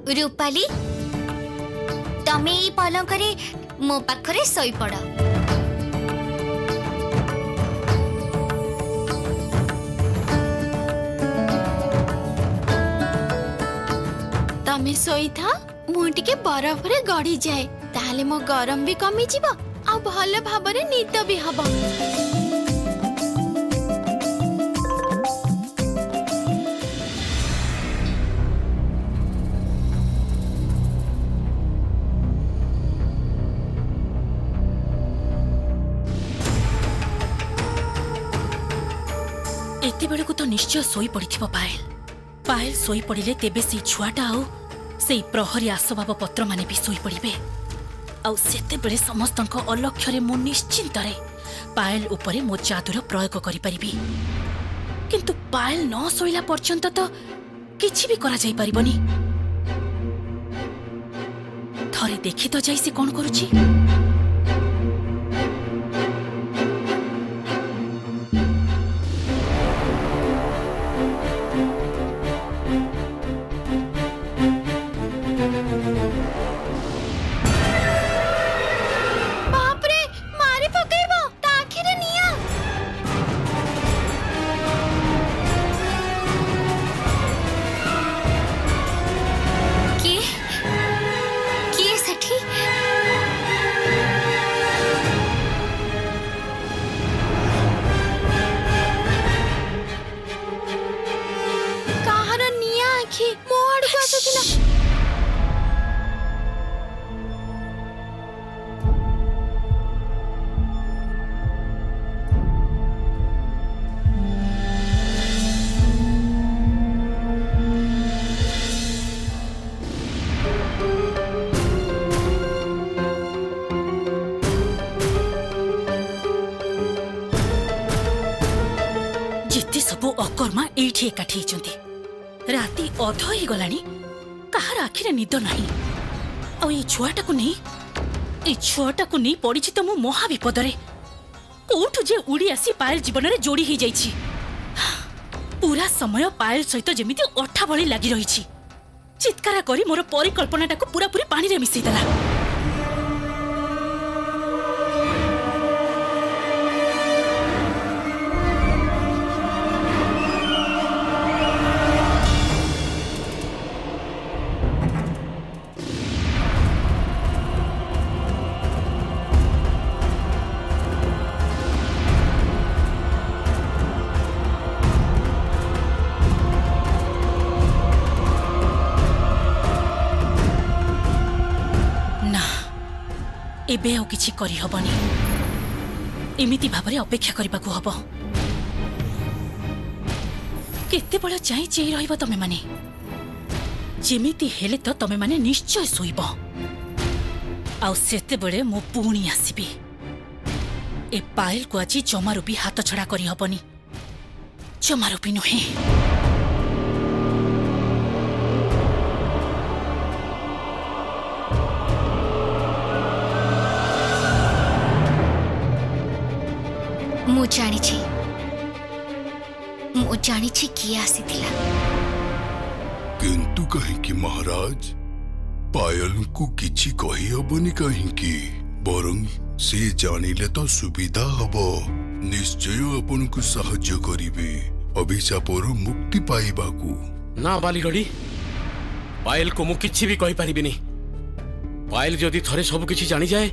रूपाली तमे ई पलंकरे मो पाखरे सोई पड़। तमे सोई था मु टिके बरफ रे गड़ी जाए ताले मो गरम भी कमी जीव आ भल भाबरे निद भी हबो। एते बेले को तो निश्चय सोई पड़ी पायल। पायल सोई पड़िले तेबे से छुआटा आउ से प्रहरी आसबाब पत्र माने भी सोई पड़िबे। आउ सेते बेले समस्तनक अलक्ष्य मु निश्चिंत रे पायल उपरे मो जादूर प्रयोग करि परिबी। किंतु पायल न सोइला पर्यंत तो किछि भी करा जाई परिबनी। थरे देखि तो जाई से कोन करूची। अकर्मा एठी एकाठी राति अध ही गलानी कहार आखिरे निद नहीं। आ ये छुआटा को नहीं पड़ी तो मु महा विपदरे कोठु जे उड़ी आसी पायल जीवन रे जोड़ी ही जाइछि। पूरा समय पायल सहित जेमिति अठा भली लागी रहिछि। चित्कारा करी मोर परिकल्पनाटा को पूरा पूरी पानी रे मिसई देला। एबे आउ किछि करि हबनी। एमिति भाबरे अपेक्षा करबा को हबो। केते बळ चाहि चेई रहइबो तमे माने। जेमिति हेले तो तमे माने निश्चय सोइबो। आउ सेते बळे मो पुणी आसीबी। ए पायल को आजी जमारू भी हाथ छड़ा करि हबनी। जमारू भी नुहे। मु जानी किए आसी थिला। किंतु कहीं कि महाराज पायल को किछि कही हबनी कहीं कि बरं से जानिले तो सुविधा हबो। निश्चय अपन को सहाय्य करिवे अभिशापर मुक्ति पाइबा को। ना बालीगढ़ी पायल को मु किछि भी कहि परिबिनी। पायल जदि थरे सब किछि जानि जाए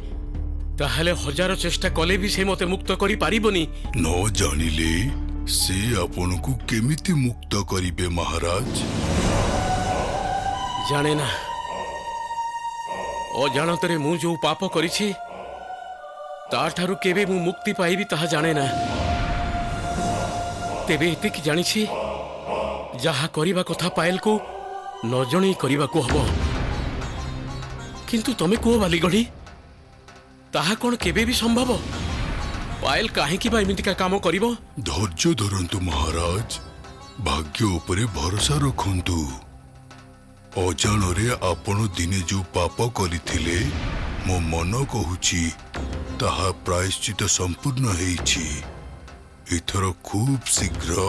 ताहले हजारों चेष्टा कले भी से मते मुक्त करि पारिबनी। न जानिले से अपन को केमिति मुक्त करिवे महाराज। जाने ना अजाणतरे मु जो पाप करिछि ताठारु केबे मु मुक्ति पाइबी ताहा जाने ना। तेबे एते कि जानिछि जहा करिबा कथा पायल को न जणई करिबा को हबो। किंतु तमे को बालीगढ़ी ताहा कोन केबे भी संभव। पायल काहे कि बा एमितिका काम करिवो। धैर्य धरंतु महाराज भाग्य उपरे भरोसा रखंतु। अजाणरे आपण दिने जो पाप करिथिले मो मन कहूची ताहा प्रायश्चित संपूर्ण हेइछि। एथर खूब शीघ्र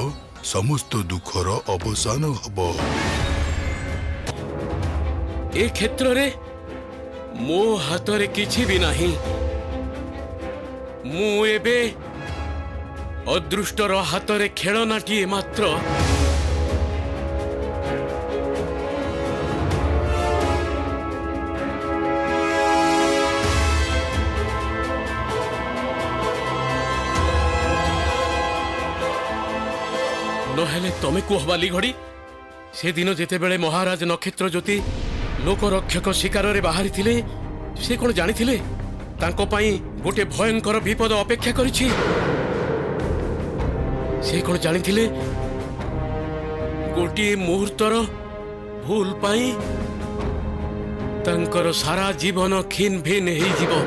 समस्त दुखर अवसान हब। ए क्षेत्र रे मो हातरे किछि भी नाही। मु एबे अदृष्टर हातरे खेळनाटिए मात्र। नहेले तमे कुहबाली घड़ी से दिन जेते बेले महाराज नक्षत्र ज्योति लोकरक्षक शिकार रे बाहरी थिले से कोन जानी थिले तांको पाई गोटे भयंकर विपद अपेक्षा करिछि। से कोन जानी थिले गोटे मुहूर्तर भूल पाई तांकर सारा जीवन खिन भिन हेई जीवो।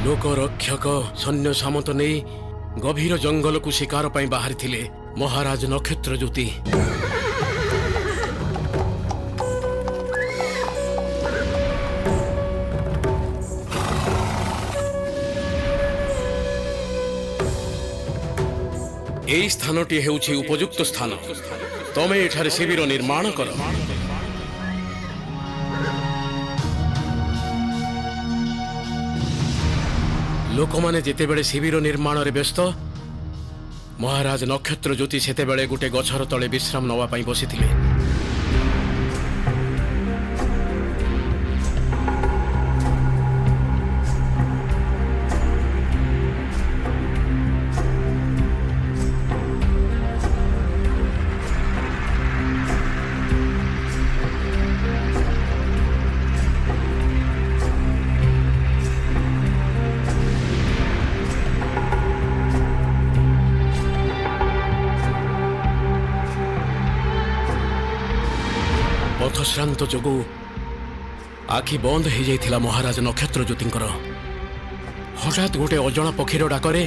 लोकरक्षक सैन्य सामंत नहीं गभीर जंगल को शिकार पाई बाहरी थिले महाराज नक्षत्र ज्योति। एई स्थानटी हेउछि उपयुक्त स्थान। तमे एठारे शिविर निर्माण कर। लोक माने जेते बेले शिविर निर्माण रे व्यस्त महाराज नक्षत्र ज्योति सेते बेले गोटे गछर तले विश्राम नवा पाई बसिथिले। पथश्रांत जोगु आखि बंद हो जाइथिला महाराज नक्षत्र ज्योतिंकर। हठात गोटे अजणा पक्षीर डाकरे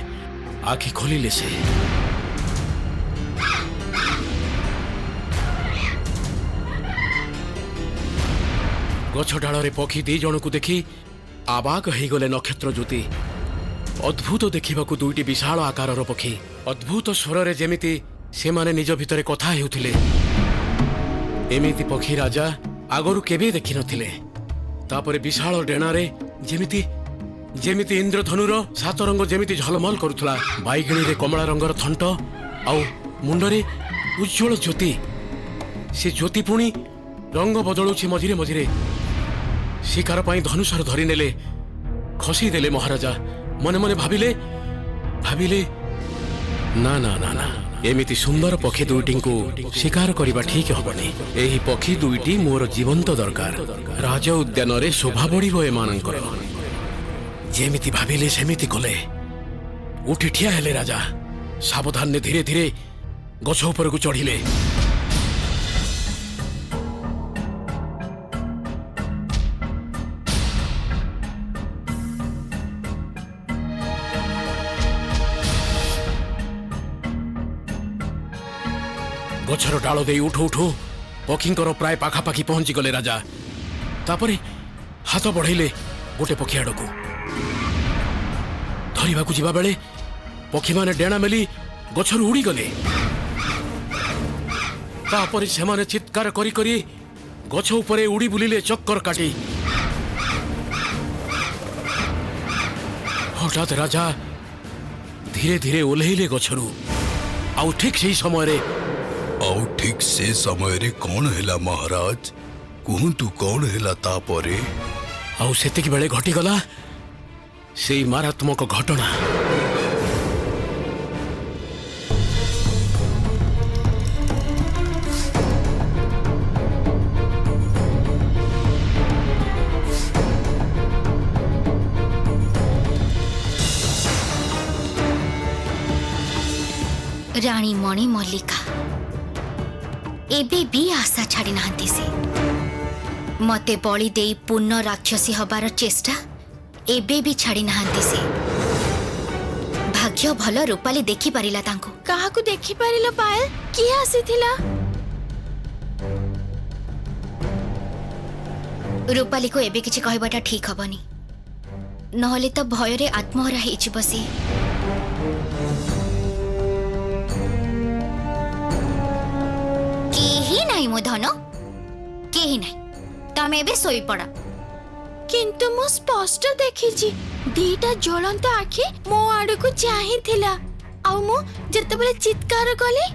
आखि खोलिले से। गछ डाଳରେ पक्षी दी जन को देखी आबाक हो गले नक्षत्र ज्योति। अद्भुत देखिबाकू दुईटी विशाल आकारर पक्षी अद्भुत स्वर जेमिति से माने निज भितरे कथा हेउथिले। एमिति पक्षी राजा आगरु केबे देखि नथिले। तापरे विशाल डेणारे जेमिति जेमिति इंद्रधनुर सात रंग जेमिति झलमल करुथला। बाइगणी रे कमला रंगर थंट आउ मुंडरे उज्जवल ज्योति। से ज्योति पुणी रंग बदलुछि मझिरे मझिरे। शिकार पाई धनुषर धरि नेले खसी देले महाराजा। मने मने भाबिले भाबिले ना ना ना ना एमिति सुंदर पक्षी दुईटी को शिकार करबा ठीक हबनी। एही पक्षी दुईटी मोर जीवंत दरकार। राज उद्यान रे शोभा बढ़िबो एमानंकर। जेमिति भाबिले सेमिति कले। उठी ठिया हेले राजा। सावधान ने धीरे धीरे गछ ऊपर को चढ़िले। गछर डाल दे उठू उठू पक्षींकर प्राय पाखापाखि पहुंची गले राजा। तापरे हाथ बढ़ाइले गोटे पक्षी आड़कू। धरिबाकू जिबा बेले पक्षी माने डेणा मेली गछर उड़ी गले। तापरे सेमाने चित्कार करी करी गछ उपरे उड़ी बुलिले चक्कर काटी। हठात राजा धीरे धीरे ओल्हेइले गछरू। आउ ठीक सेही समय रे आउ ठीक से समय रे कौन हेला महाराज कुहतु कौन हेला तापरे। आउ सेतिक बेले घटी गला सेई मारात्मक घटना। राणी मणि मल्लिका एबे भी आशा छाड़ी नाहंती से। मते बलि देई पूर्ण राक्षसी हबार चेष्टा एबे भी छाड़ी नाहंती से। भाग्य भल रूपाली देखि पारिला तांको। काहाकू देखि पारिलो पायल? किए आसीथिला? रूपाली को एबे किछि कहबाटा ठीक हबनी नहले तो भय रे आत्महरा हेछि बसी केही नाही मो धन केही नाही तमे एबे सोई पड़ा किंतु मु स्पष्ट देखिछि दीटा ज्वलंत आखि मो आड़ को चाहि थिला आ मु जतबेले चित्कार कले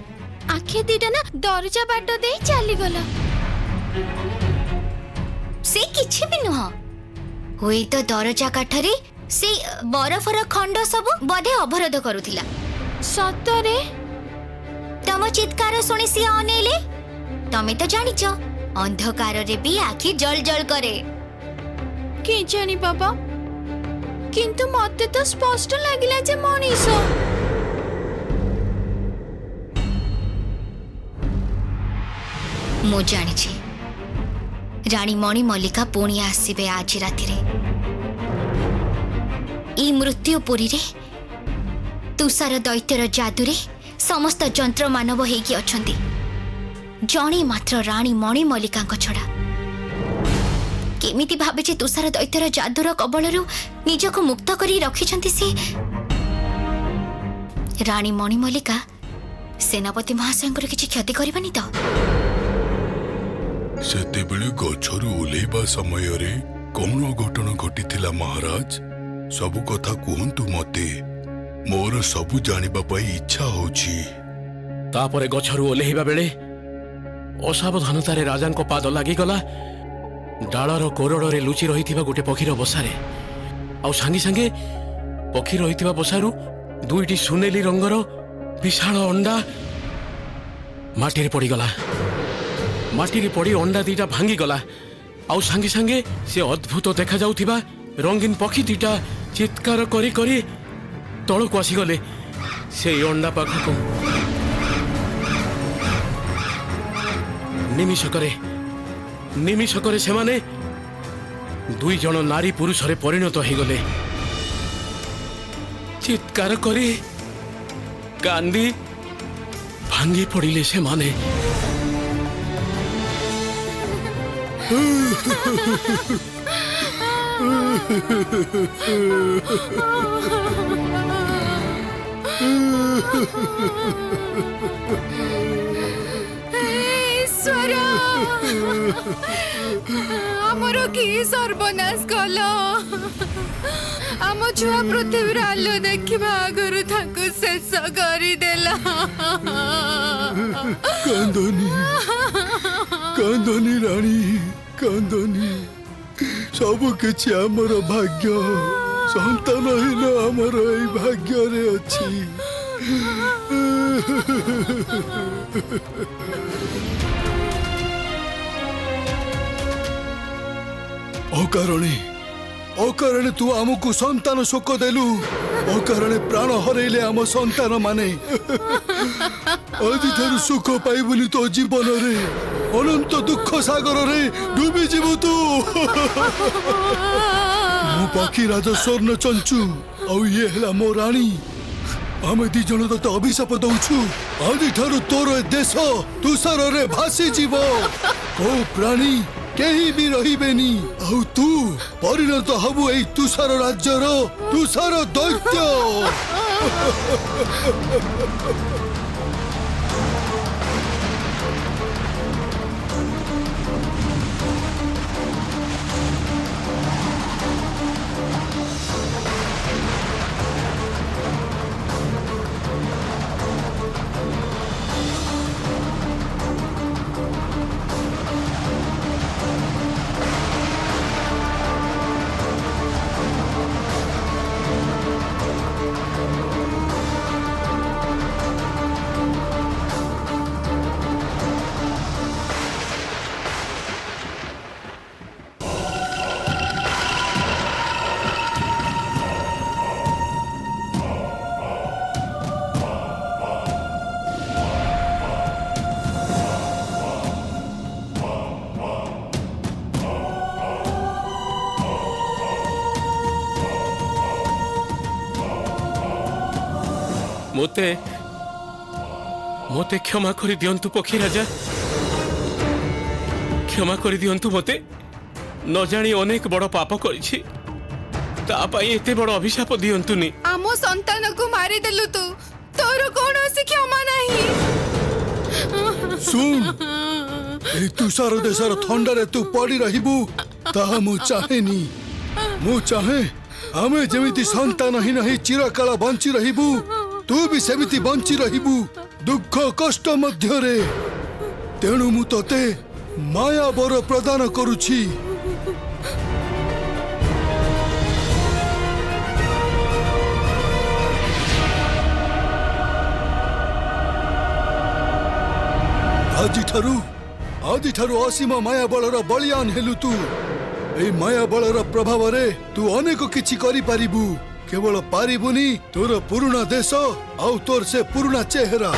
आखि दीटा ना दरजा बाट दे चली गला से किछि भी नुह हुई तो दरजा काठरे से बरफर खंड सब बधे अवरोध करुथिला सतरे तम चित्कार सुनी सी अनेले तमे तो जानिच अंधकार रे भी आखि जल जल करे के जानी बाबा किंतु मते तो स्पष्ट लागिला जे मनीष मु जानिछि रानी मणि मल्लिका पुणी आसीबे आज राति रे ई मृत्युपुरी रे तुषार दैत्यर जादू रे समस्त जंत्र मानव हेकी अछंती जणे मात्र रानी मणि मल्लिका छड़ा केमिति भाबे जे तुषार दैत्यर जादूर कबलरू निजको मुक्त करी रखिछंती से रानी मणि मल्लिका सेनापति महाशयंकर किछि क्षति करबानी तो सेतेबेले गछरु ओलेबा समय रे कौन घटना घटिथिला महाराज सब कथा कुहंतु मते मोर सब जानिबा पई इच्छा होछि तापरे गछरु ओलेहिबा बेले असावधानतारे राजांको पाद लागि गला डालर कोरडरे लुचि रहिथिबा गोटे पक्षीर बसारे आउ सांगे सांगे पक्षी रहिथिबा बसारु दुईटी सुनेली रंगर विशाल अंडा माटी रे पड़ी गला माटी रे पड़ी अंडा दीटा भांगी गला आउ सांगे सांगे से अद्भुत देखा जाउथिबा रंगीन पक्षी दीटा चित्कार करी करी तळको आसी गले से अंडा पाखको निमिषकरे से माने दुई जन नारी पुरुष रे परिणत हो गले चित्कार करी कांदी भांगी पड़िले से माने ईश्वर आमर की सर्वनाश कल आम छुआ पृथ्वी आलो देखा आगुरी शेष करदेला कांदनी रानी कांदनी सब किछि हमर भाग्य संतान हिन हमर एई भाग्य रे अछि अकारणे तू आमको संतान शोक देलु अकारणे प्राण हरैले आम संतान माने आदि सुख पाइबुनी तो जीवन रे अनंत दुख सागर रे डूबी जीवु तू मो पाखी राजा स्वर्ण चंचू आउ ये हला मो रानी आमे दी जन तते अभिशाप दउछु आदि ठारू तोर देश तुषार रे भासी जीव को प्राणी केही भी रहिबेनी आउ तू परिणत हबु एई तुषार राज्यर तुषार दैत्य मोते मोते क्षमा करी दियंतु पक्षी राजा क्षमा करी दियंतु मोते न जानी अनेक बड़ पाप करिछि ता पाई एते बड़ अभिशाप दियंतुनी। आम संतान को मारी देलु तू तोर कौन क्षमा नहीं। सुन ए तुषार देशर थंडारे तू पड़ी रहिबू ताहा मु चाहेनी। मु चाहे आमे जेमिति संतान ही नहीं चिरकाल बंची रहिबू तू भी सेमिति बंची रहिबू दुख कष्ट मध्यरे। तेणु मु तते माया बर प्रदान करुछि। आजि ठारू असीम माया बलर बलियान हेलु तू। ए माया बलर प्रभाव रे तू अनेक किछि करि पारिबू। केवल पारिबुनी तोर पुरुणा देश आउ तोर से पुरुणा चेहरा।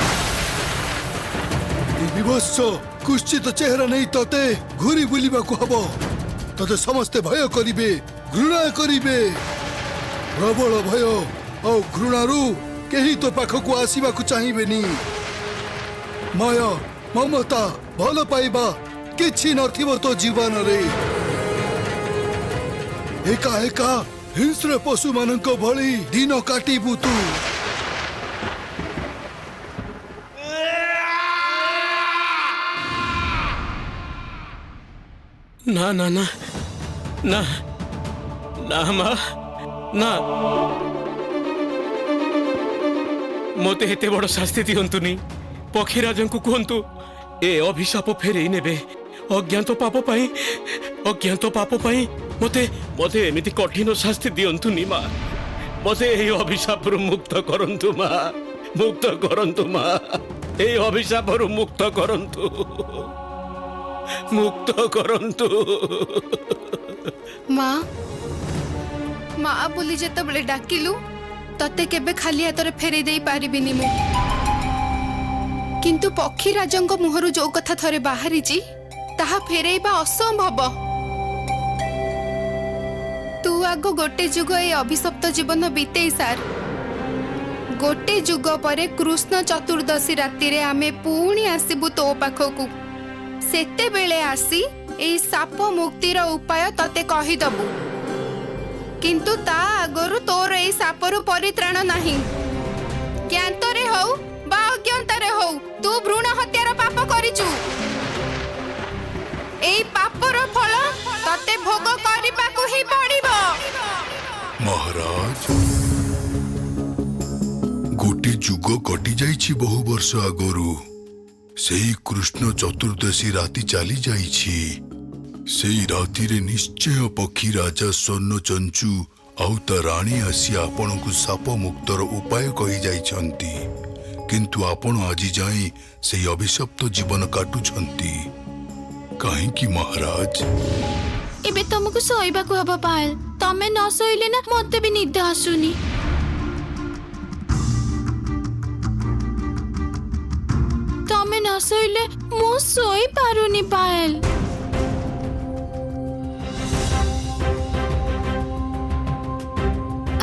ए विभत्स कुश्चित चेहरा नहीं तते घुरी बुलिबाकू हबो। तते समस्ते भय करिबे घृणा करिबे। प्रबल भय आउ घृणारू केही तो पाखकू आसीबाकू चाहिबेनी। माया ममता भल पाइबा किछि नथिबो तो जीवन रे। एका एका हिंस्र पशु मानक भली दिन काटिबू तू। ना ना ना ना ना माँ ना मते हेते बड़ शास्ति दियंतुनी। पक्षीराज को कहतु ए अभिशाप फेरे नेबे अज्ञात पाप पाई मते मते एमिति कठिन शास्ति दियंतुनी माँ। मते ए अभिशाप मुक्त करंतु माँ मुक्त करंतु माँ। ए अभिशाप मुक्त करंतु मुक्त करंतु। माँ माँ बोली जेतबेले डाकिलु तते केबे खाली हातरे फेरे देई पारिबिनी मु। किंतु पक्षीराजंक मुहरु जो कथा थरे बाहरीची ताहा फेरेइबा असंभव। तू आगो गोटे जुग ए अभिशप्त जीवन बीतेई सार। गोटे जुग परे कृष्ण चतुर्दशी राति रे आमे पुणी आसीबु तो पाखकू। सेते बेले आसी ए साप मुक्तिर उपाय तते कहि दबु। किंतु ता आगरु तोर ए सापरु परित्राण नाही। ज्ञातरे हौ बा अज्ञातरे हौ तू भ्रूण हत्यार पाप करिचु। एई पापर फल तते भोग करिबाकू ही पड़िबो। महाराज गोटे जुग कटि जाइछि बहु वर्ष आगरु। सेई कृष्ण चतुर्दशी राति चली जाइछि। सेई राति रे निश्चय पक्षी राजा स्वर्ण चंचू आउ ता रानी आसी आपनकु साप मुक्तर उपाय कहि जाइछंती। किंतु आपण आजि जाई सेई अभिशप्त जीवन काटुछंती काहेकि महाराज? एबे तुमको सोइबाकू हबो पायल। तमे न सोइले ना मते भी निद आसुनी। तमे न सोइले मु सोई पारुनी पायल।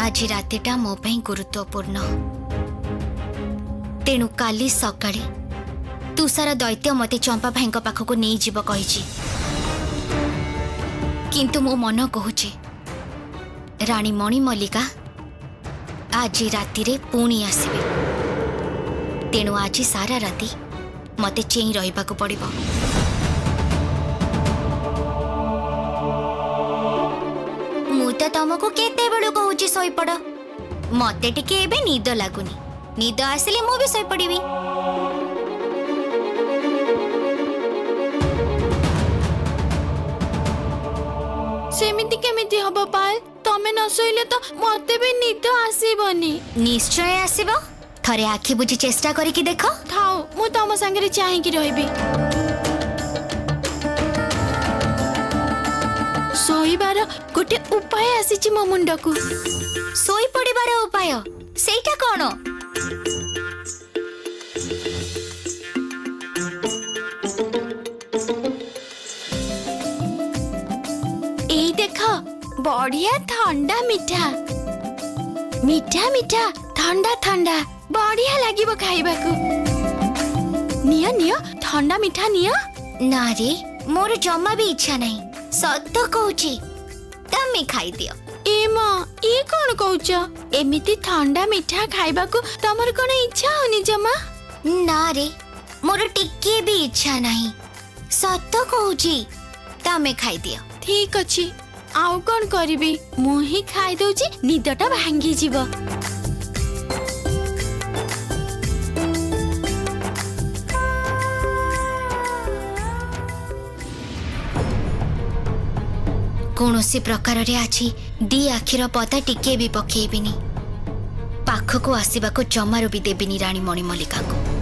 आज रातिटा मो पई गुरुत्वपूर्ण। तेणु काली सकाळे तुषार दैत्य मते चंपा भाईक पाखक नहीं जीव कहिछि। किंतु मो मन कहूचे रानी मणि मल्लिका आज राति रे पुणी आसबे। तेणु आज सारा राति मते चेई रहिबाकू पड़िबो। मु तो तुमको केते बेलू कहूची सोई पड़। मते टिके एबे निद लागुनी। निद आसिले मु भी सोई पड़िबी। सेमिति केमिति हबो पायल? तमे न सोइले तो मते भी निद आसीबनी। निश्चय आसीबो। थरे आखि बुझी चेष्टा करिकि देखो। थाओ मु तम संगे चाहि रहिबी। सोइबार गोटे उपाय आसीची मो मुंडकू। सोई पड़िबार उपाय सेटा कोन? एई देख बढ़िया ठंडा मीठा मीठा मीठा ठंडा ठंडा बढ़िया लागिबो खाइबाकू। नियो नियो ठंडा मीठा नियो। ना रे मोर जम्मा भी इच्छा नहीं। ସତ କହୁଛି ତମେ ଖାଇଦିଅ। ଏ ମା ଏ କଣ କହୁଛ? ଏମିତି ଥଣ୍ଡା ମିଠା ଖାଇବାକୁ ତମର କଣ ଇଚ୍ଛା ହଉନି ଜମା? ନା ରେ ମୋର ଟିକେ ବି ଇଚ୍ଛା ନାହିଁ। ସତ କହୁଛି ତମେ ଖାଇଦିଅ। ଠିକ ଅଛି ଆଉ କଣ କରିବି? ମୁଁ ହିଁ ଖାଇଦଉଛି, ନିଦଟା ଭାଙ୍ଗିଯିବ। କୌଣସି ପ୍ରକାରରେ ଆଜି ଦି ଆଖିର ପତା ଟିକେ ବି ପକେଇବିନି। ପାଖକୁ ଆସିବାକୁ ଜମାରୁ ବି ଦେବିନି ରାଣୀ ମଣିମଲ୍ଲିକାଙ୍କୁ।